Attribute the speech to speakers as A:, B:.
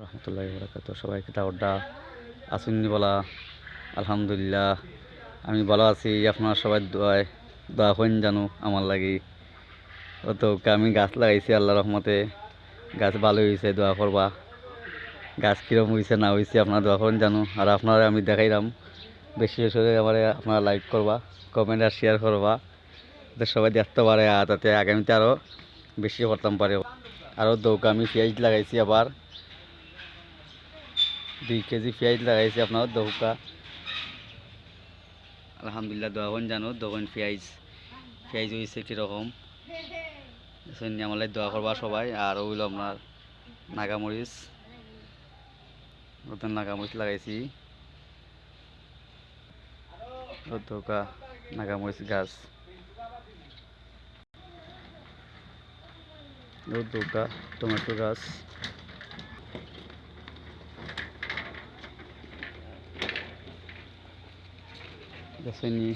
A: রহমতুল্লাহি ওয়া বারাকাতুহু। সবাইকে দাওয়াতটা আসুননি বলা। আলহামদুলিল্লাহ আমি ভালো আছি। আপনারা সবাই দোয়া করেন জানো আমার লাগি। তো আমি গাছ লাগাইছি আল্লাহ রহমতে, গাছ ভালো হয়েছে, দোয়া করবা। গাছ কীরকম হয়েছে না হয়েছে আপনারা দোয়া করেন জানো। আর আপনারা আমি দেখাইলাম, বেশি বেশি করে আমার আপনারা লাইক করবা, কমেন্ট আর শেয়ার করবা, যাতে সবাই দেখতে পারে, আর তাতে আগামীতে আরও বেশি করতাম পারে। আরও দৌকা আমি পেঁয়াজ লাগাইছি, আবার 2 কেজি পেঁয়াজ লাগাইছি আপনার দৌকা। আলহামদুলিল্লাহ দোয়া করেন জানো, দোকান পেঁয়াজ হয়েছে কীরকম আমাদের দোয়া করবা সবাই। আর ওইল আপনার নাগামরিচ, নতুন নাগামরিচ লাগাইছি, দৌকা নাগামরিচ গাছ, দৌকা টমেটো গাছ, দেখছেনি।